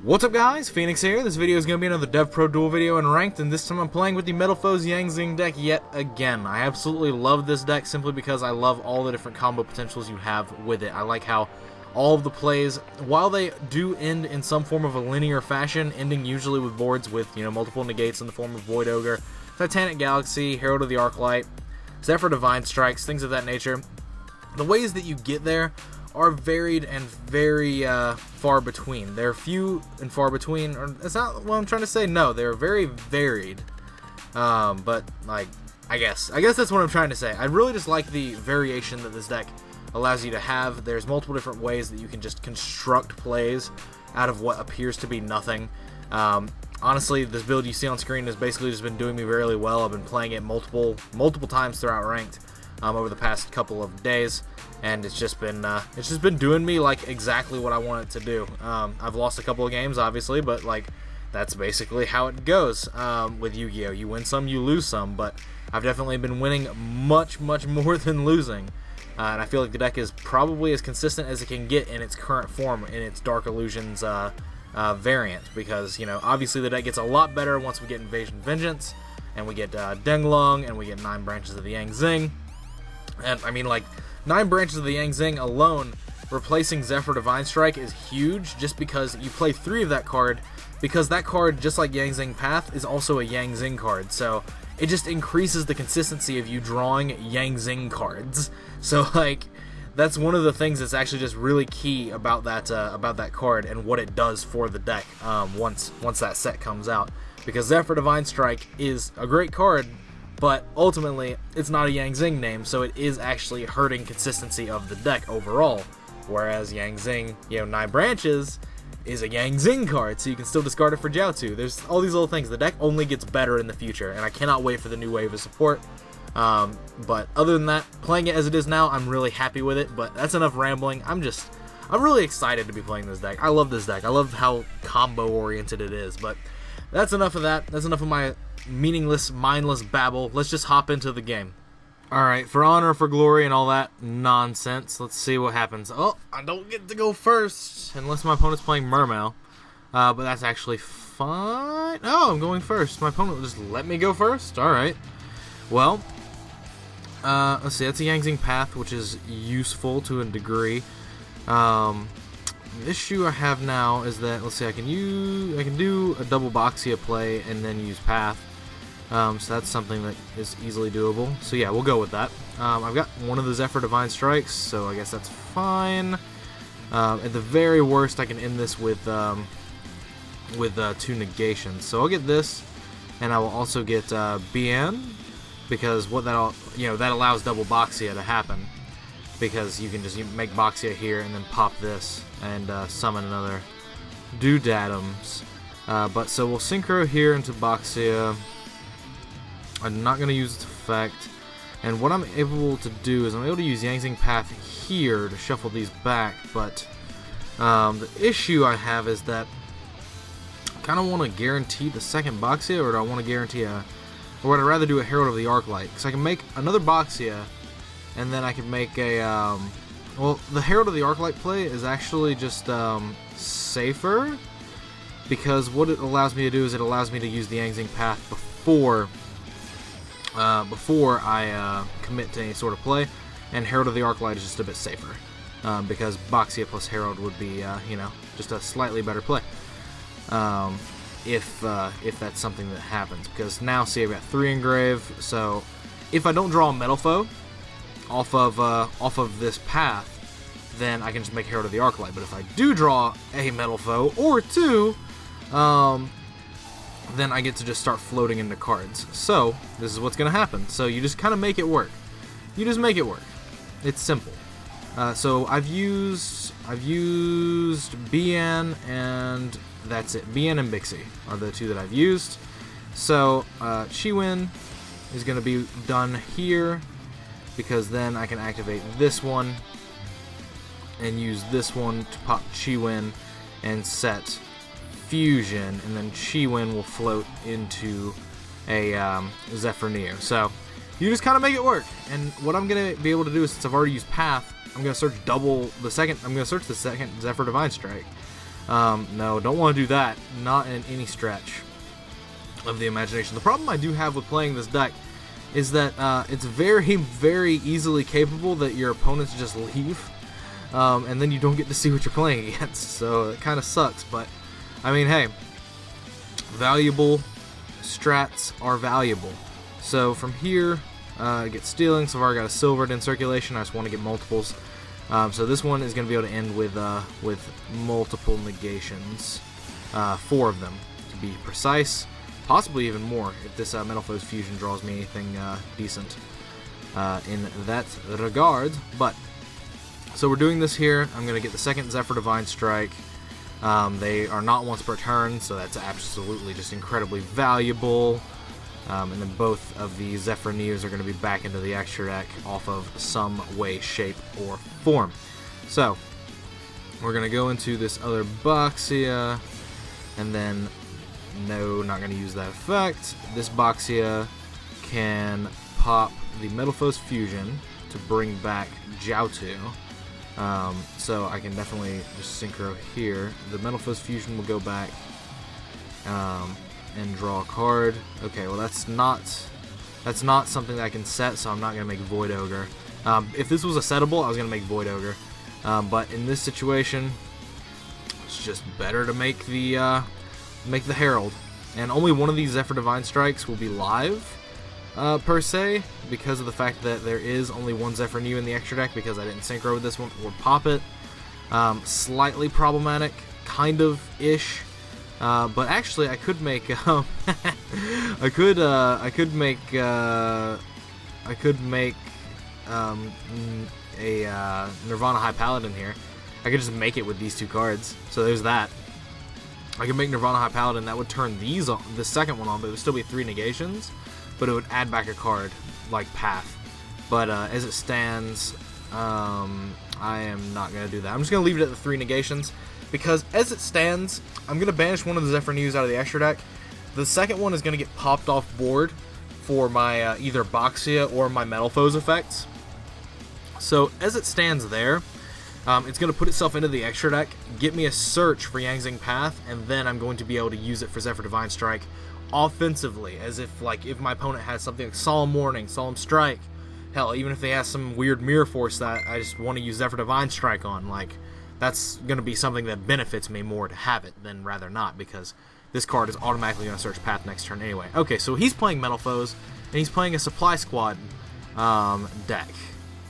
What's up guys, Phoenix here. This video is going to be another DevPro duel video in Ranked, and this time I'm playing with the Metalfoes Zing deck yet again. I absolutely love this deck simply because I love all the different combo potentials you have with it. I like how all of the plays, while they do end in some form of a linear fashion, ending usually with boards with, multiple negates in the form of Void Ogre, Titanic Galaxy, Herald of the Arclight, Zephyr Divine Strikes, things of that nature. The ways that you get there are varied and very far between. They're few and far between, or that's not what I'm trying to say. No, they're very varied. But like, I guess that's what I'm trying to say. I really just like the variation that this deck allows you to have. There's multiple different ways that you can just construct plays out of what appears to be nothing. Honestly, this build you see on screen has basically just been doing me really well. I've been playing it multiple times throughout Ranked over the past couple of days. And it's just been doing me like exactly what I want it to do. I've lost a couple of games, obviously, but like that's basically how it goes with Yu-Gi-Oh. You win some, you lose some, but I've definitely been winning much more than losing. And I feel like the deck is probably as consistent as it can get in its current form in its Dark Illusions variant, because obviously the deck gets a lot better once we get Invasion Vengeance, and we get Denglong, and we get 9 branches of the Yang Zing, and I mean like. 9 branches of the Yang Zing alone, replacing Zephyr Divine Strike is huge, just because you play 3 of that card, because that card, just like Yang Zing Path, is also a Yang Zing card, so it just increases the consistency of you drawing Yang Zing cards. So like, that's one of the things that's actually just really key about that card and what it does for the deck once that set comes out, because Zephyr Divine Strike is a great card, but ultimately, it's not a Yang Zing name, so it is actually hurting consistency of the deck overall. Whereas Yang Zing, 9 branches, is a Yang Zing card, so you can still discard it for Jiaotu. There's all these little things. The deck only gets better in the future, and I cannot wait for the new wave of support. But other than that, playing it as it is now, I'm really happy with it, but that's enough rambling. I'm really excited to be playing this deck. I love this deck. I love how combo-oriented it is, but that's enough of that. That's enough of my meaningless, mindless babble. Let's just hop into the game. Alright, for honor, for glory, and all that nonsense, let's see what happens. Oh, I don't get to go first, unless my opponent's playing Mermail. But that's actually fine. Oh, I'm going first. My opponent will just let me go first? Alright. Well, let's see, that's a Yang Zing Path, which is useful to a degree. The issue I have now is that, let's see, I can do a double Boxia play and then use Path. So that's something that is easily doable. So yeah, we'll go with that. I've got one of the Zephyr Divine Strikes, so I guess that's fine. At the very worst, I can end this with 2 negations. So I'll get this, and I will also get BN, because what that allows double Boxia to happen. Because you can just make Boxia here and then pop this and summon another Doodadums. But so we'll Synchro here into Boxia. I'm not going to use its effect. And what I'm able to do is I'm able to use Yang Zing Path here to shuffle these back. But the issue I have is that I kind of want to guarantee the second Boxia, or do I want to guarantee or would I rather do a Herald of the Arclight? Because I can make another Boxia, and then I can make a, well, the Herald of the Arclight play is actually just safer, because what it allows me to do is it allows me to use the Yang Zing Path before I commit to any sort of play, and Herald of the Arclight is just a bit safer, because Boxia plus Herald would be, just a slightly better play, if that's something that happens. Because now, see, I've got 3 engrave, so if I don't draw a Metalfoe off of this path, then I can just make Herald of the Arclight. But if I do draw a Metalfoe or 2, then I get to just start floating into cards. So this is what's going to happen. So you just kind of make it work. You just make it work. It's simple. So I've used BN, and that's it. BN and Bixie are the 2 that I've used. So Chiwin is going to be done here, because then I can activate this one and use this one to pop Chiwin and set Fusion, and then Chiwin will float into a Zephyr Neo. So you just kind of make it work. And what I'm going to be able to do is, since I've already used Path, I'm going to search the second Zephyr Divine Strike. No, don't want to do that. Not in any stretch of the imagination. The problem I do have with playing this deck is that it's very, very easily capable that your opponents just leave, and then you don't get to see what you're playing against, so it kind of sucks, but, I mean, hey, valuable strats are valuable. So from here, get stealing, so far I got a silvered in circulation, I just want to get multiples. So this one is going to be able to end with multiple negations, 4 of them, to be precise. Possibly even more if this Metalfoes fusion draws me anything decent in that regard. But so we're doing this here. I'm gonna get the second Zephyr Divine Strike. They are not once per turn, so that's absolutely just incredibly valuable. And then both of the Zephyr Neos are going to be back into the extra deck off of some way, shape, or form. So we're gonna go into this other Boxia, and then. No, not going to use that effect. This Boxia can pop the Metalfoes Fusion to bring back Jiaotu. So I can definitely just synchro here. The Metalfoes Fusion will go back and draw a card. Okay, well that's not something that I can set, so I'm not going to make Void Ogre. If this was a settable, I was going to make Void Ogre. But in this situation, it's just better to make the Herald, and only one of these Zephyr Divine Strikes will be live, per se, because of the fact that there is only one Zephyr Neo in the extra deck, because I didn't synchro with this one or pop it. Slightly problematic, kind of ish, but actually I could make I could make a Nirvana High Paladin here. I could just make it with these 2 cards, so there's that. I can make Nirvana High Paladin, that would turn these on, the second one on, but it would still be 3 negations, but it would add back a card, like Path. But as it stands, I am not going to do that. I'm just going to leave it at the 3 negations, because as it stands, I'm going to banish one of the Zephyr Neos out of the extra deck. The second one is going to get popped off board for my either Boxia or my Metalfoes effects. So as it stands there, it's going to put itself into the extra deck, get me a search for Yangzing Path, and then I'm going to be able to use it for Zephyr Divine Strike offensively, as if my opponent has something like Solemn Warning, Solemn Strike, hell, even if they have some weird Mirror Force that I just want to use Zephyr Divine Strike on, that's going to be something that benefits me more to have it than rather not, because this card is automatically going to search Path next turn anyway. Okay, so he's playing Metalfoes, and he's playing a Supply Squad deck.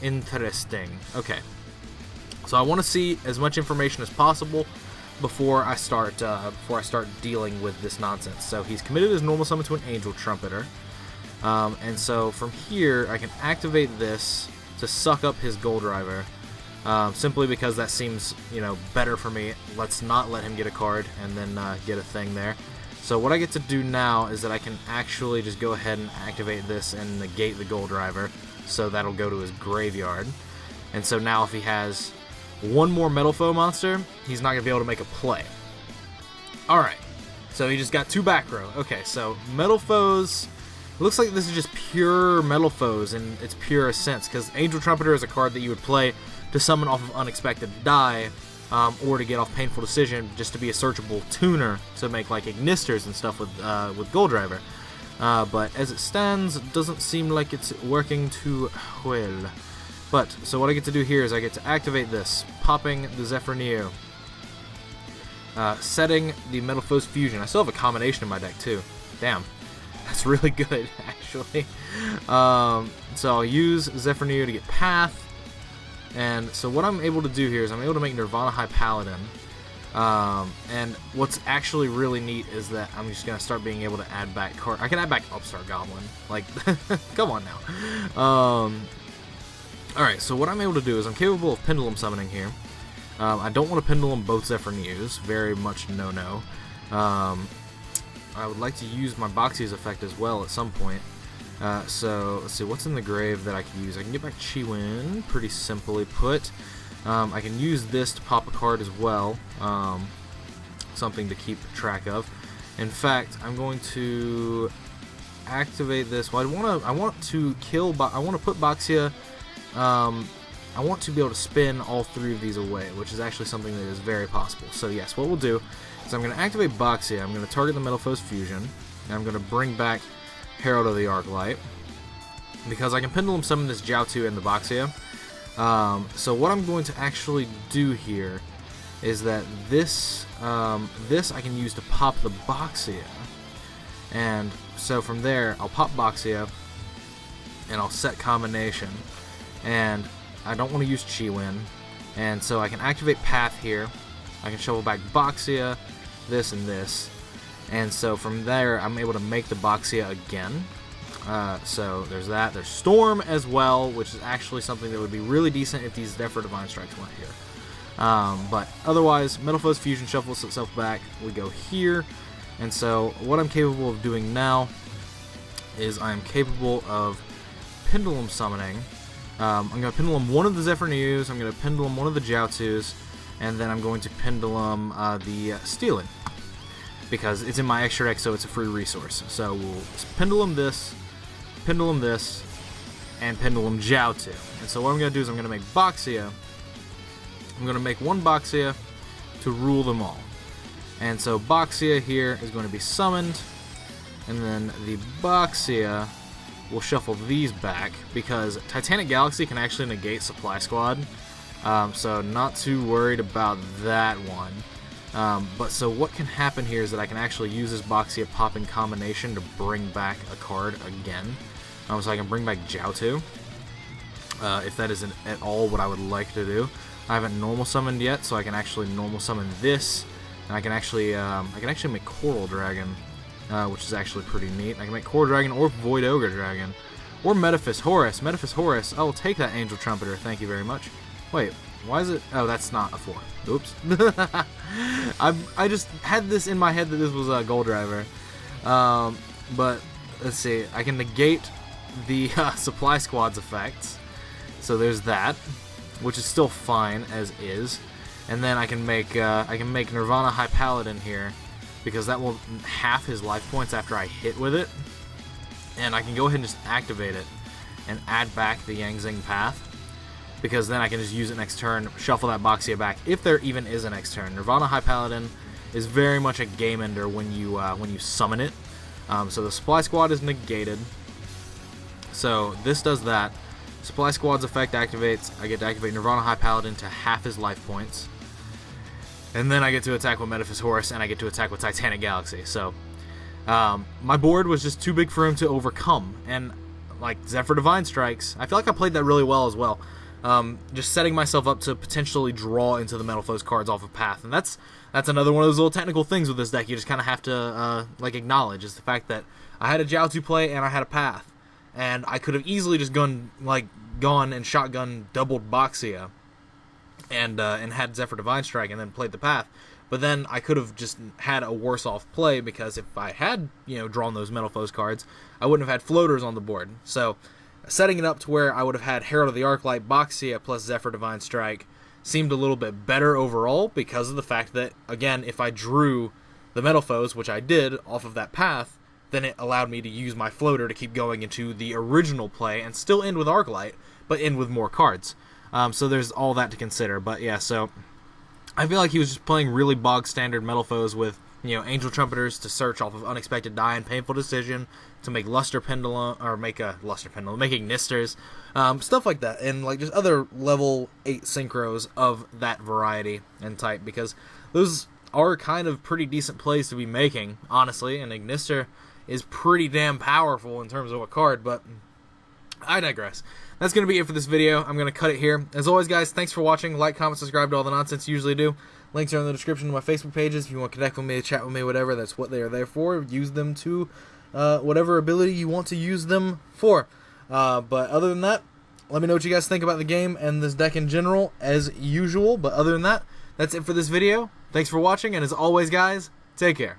Interesting. Okay. So I want to see as much information as possible before I start dealing with this nonsense. So he's committed his normal summon to an Angel Trumpeter, and so from here I can activate this to suck up his Gold Driver, simply because that seems better for me. Let's not let him get a card and then get a thing there. So what I get to do now is that I can actually just go ahead and activate this and negate the Gold Driver, so that'll go to his graveyard. And so now if he has one more Metalfoe monster, he's not going to be able to make a play. Alright, so he just got 2 back row. Okay, so Metalfoes, it looks like this is just pure Metalfoes in its purest sense, because Angel Trumpeter is a card that you would play to summon off of Unexpected Die, or to get off Painful Decision, just to be a searchable tuner to make like Ignisters and stuff with Gold Driver. But as it stands, it doesn't seem like it's working too well. But, so what I get to do here is I get to activate this, popping the Zephyr Neo, setting the Metalfoes Fusion. I still have a combination in my deck too. Damn, that's really good, actually. So I'll use Zephyr Neo to get Path, and so what I'm able to do here is I'm able to make Nirvana High Paladin. And what's actually really neat is that I'm just going to start being able to add back I can add back Upstart Goblin. Like, come on now. Alright, so what I'm able to do is I'm capable of Pendulum Summoning here. I don't want to Pendulum both Zephyr Neos. Very much no-no. I would like to use my Boxy's effect as well at some point. So, let's see, what's in the grave that I can use? I can get back Chiwin, pretty simply put. I can use this to pop a card as well. Something to keep track of. In fact, I'm going to activate this. Well, I want to put Boxia I want to be able to spin all 3 of these away, which is actually something that is very possible. So yes, what we'll do is I'm going to activate Boxia, I'm going to target the Metalfoes Fusion, and I'm going to bring back Herald of the Arclight, because I can Pendulum Summon this Jiaotu and the Boxia. So what I'm going to actually do here is that this I can use to pop the Boxia, and so from there I'll pop Boxia and I'll set combination, and I don't want to use Chi-Win, and so I can activate Path here, I can shuffle back Boxia, this and this, and so from there I'm able to make the Boxia again. So there's that. There's Storm as well, which is actually something that would be really decent if these DevPro Divine Strikes weren't here. But otherwise, Metalfoes Fusion shuffles itself back. We go here, and so what I'm capable of doing now is I'm capable of Pendulum Summoning. I'm going to Pendulum one of the Zephyr News, I'm going to Pendulum one of the Jiaotus, and then I'm going to Pendulum the Stealing, because it's in my extra deck, so it's a free resource. So we'll Pendulum this, and Pendulum Jiaotu. And so what I'm going to do is I'm going to make Boxia. I'm going to make one Boxia to rule them all. And so Boxia here is going to be summoned, and then the Boxia will shuffle these back, because Titanic Galaxy can actually negate Supply Squad. So not too worried about that one. But so what can happen here is that I can actually use this Boxia popping combination to bring back a card again. So I can bring back Jiaotu, if that isn't at all what I would like to do. I haven't normal summoned yet, so I can actually normal summon this, and I can actually make Coral Dragon, which is actually pretty neat. I can make Coral Dragon or Void Ogre Dragon, or Metalfoes Horus. Metalfoes Horus, I will take that Angel Trumpeter, thank you very much. Wait, why is it? Oh, that's not a 4. Oops. I just had this in my head that this was a Gold Driver. But let's see. I can negate the Supply Squad's effects. So there's that, which is still fine as is. And then I can make Nirvana High Paladin here, because that will half his life points after I hit with it. And I can go ahead and just activate it and add back the Yangzing Path, because then I can just use it next turn, shuffle that Boxia back, if there even is a next turn. Nirvana High Paladin is very much a game ender when you summon it. So the Supply Squad is negated. So this does that. Supply Squad's effect activates. I get to activate Nirvana High Paladin to half his life points. And then I get to attack with Metalfoes Horus, and I get to attack with Titanic Galaxy. So my board was just too big for him to overcome. And like Zephyr Divine Strikes, I feel like I played that really well as well. Just setting myself up to potentially draw into the Metalfoes cards off of Path. And that's another one of those little technical things with this deck you just kind of have to like acknowledge, is the fact that I had a Jiaotu play and I had a Path. And I could have easily just gone and shotgun doubled Boxia and had Zephyr Divine Strike and then played the Path. But then I could have just had a worse off play, because if I had, drawn those Metalfoes cards, I wouldn't have had floaters on the board. So setting it up to where I would have had Herald of the Arclight, Boxia plus Zephyr Divine Strike seemed a little bit better overall, because of the fact that, again, if I drew the Metalfoes, which I did, off of that Path, then it allowed me to use my floater to keep going into the original play and still end with Arclight, but end with more cards. So there's all that to consider. But yeah, so I feel like he was just playing really bog standard Metalfoes with, Angel Trumpeters to search off of Unexpected Die and Painful Decision, to make Luster Pendulum, or make a Luster Pendulum, making Nisters, stuff like that, and like just other level 8 synchros of that variety and type, because those are kind of pretty decent plays to be making, honestly, and Ignister is pretty damn powerful in terms of a card, but I digress. That's going to be it for this video. I'm going to cut it here. As always, guys, thanks for watching. Like, comment, subscribe to all the nonsense you usually do. Links are in the description to my Facebook pages. If you want to connect with me, chat with me, whatever, that's what they are there for. Use them to whatever ability you want to use them for. But other than that, let me know what you guys think about the game and this deck in general, as usual. But other than that, that's it for this video. Thanks for watching, and as always, guys, take care.